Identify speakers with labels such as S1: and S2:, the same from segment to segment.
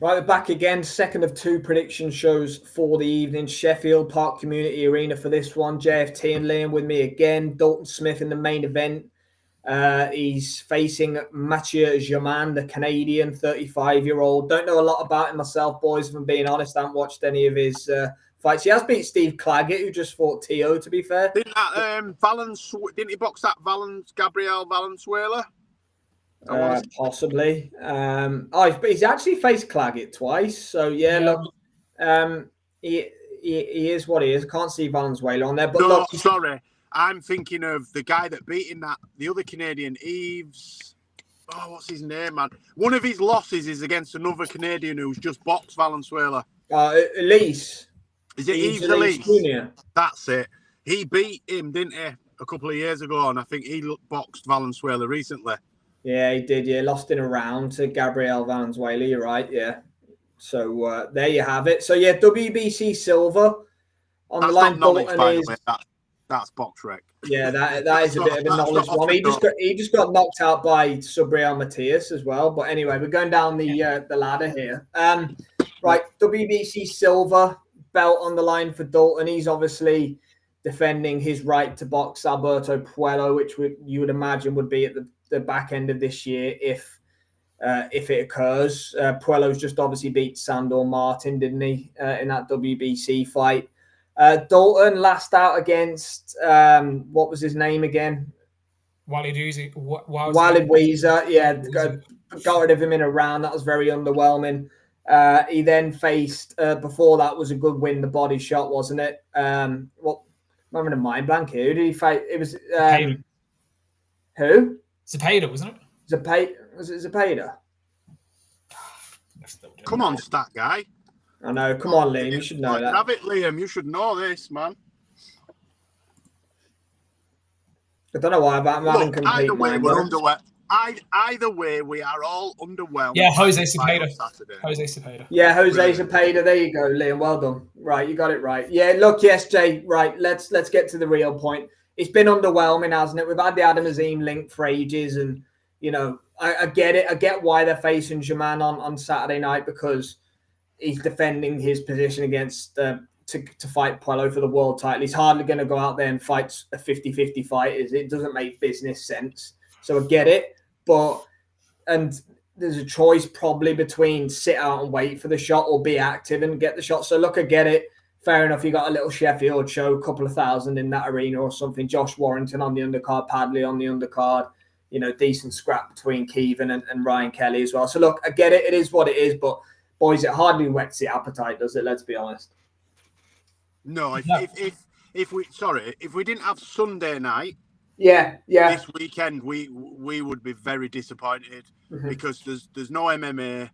S1: Right, we're back again. Second of two prediction shows for the evening. Sheffield Park Community Arena for this one. JFT and Liam with me again. Dalton Smith in the main event. He's facing Mathieu Germain, the Canadian 35-year-old. Don't know a lot about him myself, boys, if I'm being honest. I haven't watched any of his fights. He has beat Steve Claggett, who just fought T.O., to be fair.
S2: Didn't he box that Gabriel Valenzuela?
S1: Possibly. He's actually faced Claggett twice. So, look, he is what he is. I can't see Valenzuela on there. But look,
S2: sorry. I'm thinking of the guy that beat him, the other Canadian, Yves. Oh, what's his name, man? One of his losses is against another Canadian who's just boxed Valenzuela.
S1: Elise.
S2: Is it Yves Elise? That's it. He beat him, didn't he, a couple of years ago? And I think he boxed Valenzuela recently.
S1: Yeah, he did. Yeah, lost in a round to Gabriel Valenzuela. You're right. Yeah. So there you have it. So WBC silver on the line.
S2: Dalton is. That's box rec.
S1: Yeah, that is a bit of a knowledge one. He just got knocked out by Subriel Matias as well. But anyway, we're going down the ladder here. Right, WBC silver belt on the line for Dalton. He's obviously defending his right to box Alberto Puello, which you would imagine would be at the back end of this year if it occurs. Puello's just obviously beat Sandor Martin, didn't he, in that WBC fight? Dalton last out against what was his name again?
S3: Wally
S1: Weezer. Yeah, got rid of him in a round. That was very underwhelming. He then faced before that was a good win, the body shot, wasn't it? I'm having a mind blank here. Who did he fight? It was who?
S3: Zepeda, wasn't
S1: it? Was it Zepeda?
S2: Come on, stat guy.
S1: I know. Come on, Liam. You should know that.
S2: Have it, Liam. You should know this, man.
S1: I don't know why, but I'm having complete
S2: either way, we're underwhelmed. Either way, we are all underwhelmed.
S3: Yeah, Jose Zepeda.
S1: Yeah, Jose Zepeda. There you go, Liam. Well done. Right, you got it right. Yeah, look, yes, Jay. Right, let's get to the real point. It's been underwhelming, hasn't it? We've had the Adam Azim link for ages, and I get it. I get why they're facing Germain on Saturday night because he's defending his position against to fight Puello for the world title. He's hardly going to go out there and fight a 50-50 fight. It doesn't make business sense. So I get it. And there's a choice probably between sit out and wait for the shot or be active and get the shot. So look, I get it. Fair enough. You got a little Sheffield show, a couple of thousand in that arena or something. Josh Warrington on the undercard, Padley on the undercard. Decent scrap between Keevan and Ryan Kelly as well. So look, I get it. It is what it is. But boys, it hardly whets the appetite, does it? Let's be honest.
S2: No, if we didn't have Sunday night, this weekend we would be very disappointed because there's no MMA,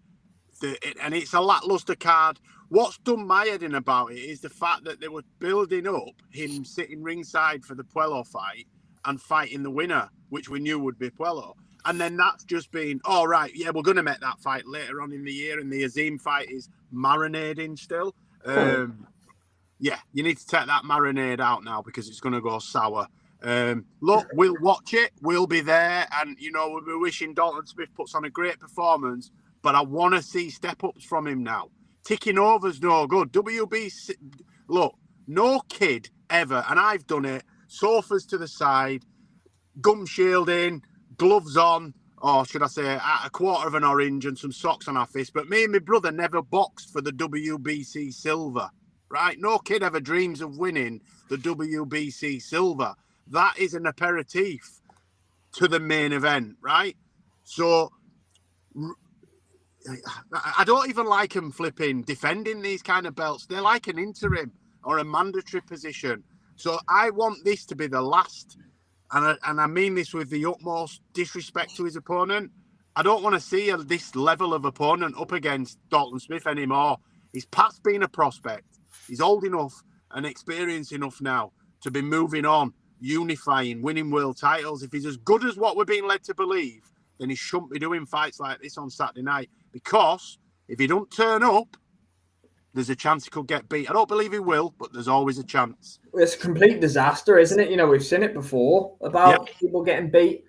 S2: and it's a lackluster card. What's done my head in about it is the fact that they were building up him sitting ringside for the Puello fight and fighting the winner, which we knew would be Puello. And then that's just been, all right, yeah, we're going to make that fight later on in the year, and the Azim fight is marinating still. Yeah, you need to take that marinade out now because it's going to go sour. Look, we'll watch it. We'll be there. And, we'll be wishing Dalton Smith puts on a great performance, but I want to see step-ups from him now. Ticking over's no good. WBC, look, no kid ever, and I've done it, sofas to the side, gum shielding, gloves on, or should I say a quarter of an orange and some socks on our fist. But me and my brother never boxed for the WBC silver, right? No kid ever dreams of winning the WBC silver. That is an aperitif to the main event, right? So I don't even like them flipping defending these kind of belts. They're like an interim or a mandatory position. So I want this to be the last. And I mean this with the utmost disrespect to his opponent. I don't want to see this level of opponent up against Dalton Smith anymore. He's past being a prospect. He's old enough and experienced enough now to be moving on, unifying, winning world titles. If he's as good as what we're being led to believe, then he shouldn't be doing fights like this on Saturday night. Because if he don't turn up, there's a chance he could get beat. I don't believe he will, but there's always a chance.
S1: It's a complete disaster, isn't it? We've seen it before about people getting beat.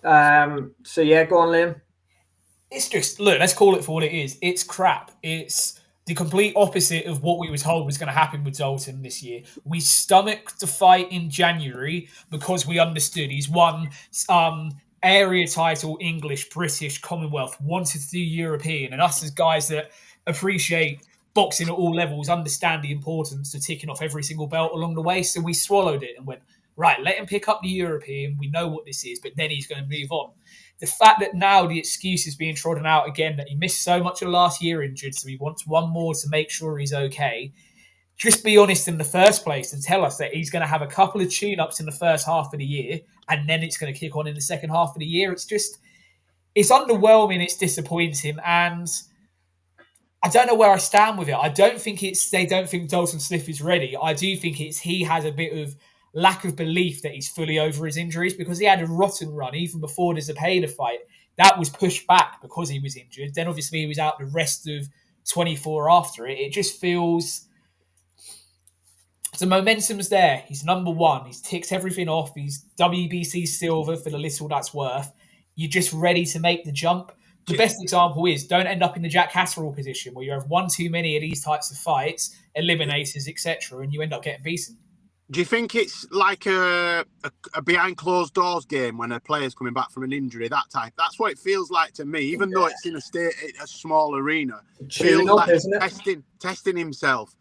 S1: So, yeah, go on, Liam.
S3: It's just, look, let's call it for what it is. It's crap. It's the complete opposite of what we were told was going to happen with Dalton this year. We stomached the fight in January because we understood he's won area title, English, British, Commonwealth, wanted to do European, and us as guys that appreciate boxing at all levels understand the importance of ticking off every single belt along the way. So we swallowed it and went, right, let him pick up the European. We know what this is, but then he's going to move on. The fact that now the excuse is being trodden out again, that he missed so much of last year injured, so he wants one more to make sure he's okay. Just be honest in the first place and tell us that he's going to have a couple of tune-ups in the first half of the year, and then it's going to kick on in the second half of the year. It's underwhelming, it's disappointing, and I don't know where I stand with it. I don't think they don't think Dalton Smith is ready. I do think he has a bit of lack of belief that he's fully over his injuries, because he had a rotten run even before the Zepeda fight. That was pushed back because he was injured. Then obviously he was out the rest of 24 after it. It just feels the momentum's there. He's number one. He's ticked everything off. He's WBC silver for the little that's worth. You're just ready to make the jump. The best example is don't end up in the Jack Catterall position where you have one too many of these types of fights, eliminators, etc., and you end up getting beaten.
S2: Do you think it's like a behind closed doors game when a player's coming back from an injury, that type? That's what it feels like to me, even though it's in a small arena. It feels like testing himself.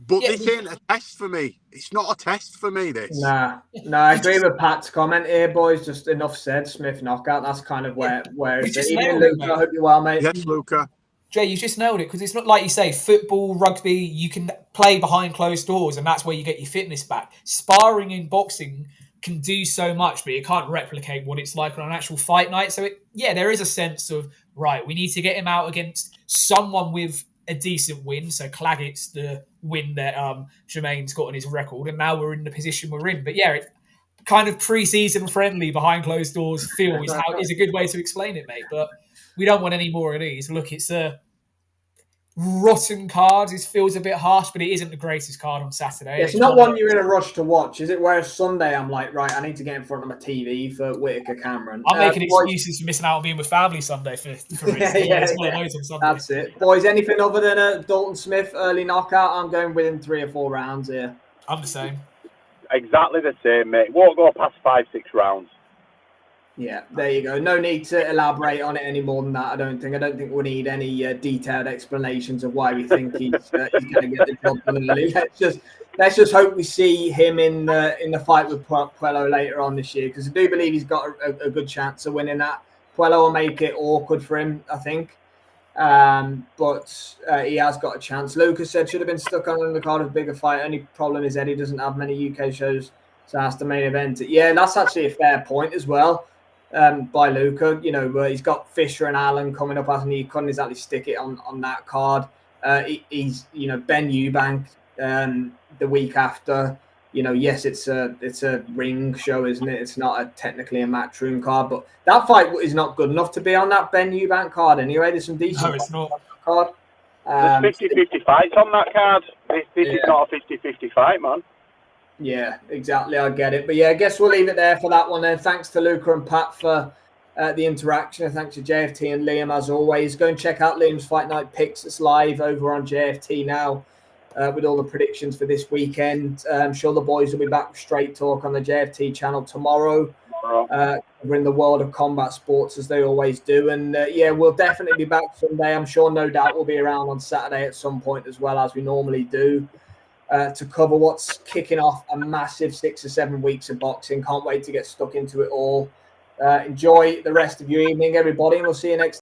S2: But this ain't a test for me. It's not a test for me, this.
S1: Nah, I agree with Pat's comment here, boys. Just enough said. Smith knockout. That's kind of where it's at. Even Luca, I hope you're well, mate.
S2: Yes, Luca.
S3: Jay, you just nailed it, because it's not like you say, football, rugby, you can play behind closed doors and that's where you get your fitness back. Sparring in boxing can do so much, but it can't replicate what it's like on an actual fight night. So, there is a sense of, right, we need to get him out against someone with a decent win. So Claggett's the win that Germain's got on his record, and now we're in the position we're in. But it's kind of pre-season friendly, behind closed doors feel is a good way to explain it, mate. But we don't want any more of these. Look, it's a rotten card. It feels a bit harsh, but it isn't the greatest card on Saturday.
S1: It's not one you're in a rush to watch, is it? Whereas Sunday, I'm like, right, I need to get in front of my TV for Whittaker Cameron.
S3: I'm making excuses for missing out on being with family Sunday for
S1: That's it. Boys, anything other than a Dalton Smith early knockout? I'm going within 3 or 4 rounds here.
S3: I'm the same.
S4: Exactly the same, mate. Won't go past 5-6 rounds.
S1: Yeah, there you go. No need to elaborate on it any more than that, I don't think. I don't think we need any detailed explanations of why we think he's going to get the job done early. Let's just hope we see him in the fight with Puello later on this year, because I do believe he's got a good chance of winning that. Puello will make it awkward for him, I think. But he has got a chance. Lucas said should have been stuck on the card of a bigger fight. Only problem is Eddie doesn't have many UK shows, so that's the main event. Yeah, that's actually a fair point as well. By Luca, he's got Fisher and Allen coming up, hasn't he? He couldn't exactly stick it on that card. He's Ben Eubank the week after. Yes, it's a ring show, isn't it? It's not technically a matchroom card, but that fight is not good enough to be on that Ben Eubank card anyway. There's some decent
S3: it's not.
S1: on that card.
S4: There's 50-50 fights on that card. This is not a 50-50 fight, man.
S1: Yeah, exactly. I get it. But I guess we'll leave it there for that one then. Thanks to Luca and Pat for the interaction. Thanks to JFT and Liam, as always. Go and check out Liam's Fight Night Picks. It's live over on JFT now with all the predictions for this weekend. I'm sure the boys will be back with Straight Talk on the JFT channel tomorrow. We're in the world of combat sports, as they always do. And, we'll definitely be back Sunday. I'm sure, no doubt, we'll be around on Saturday at some point as well, as we normally do. To cover what's kicking off a massive 6 or 7 weeks of boxing. Can't wait to get stuck into it all. Enjoy the rest of your evening, everybody, and we'll see you next time.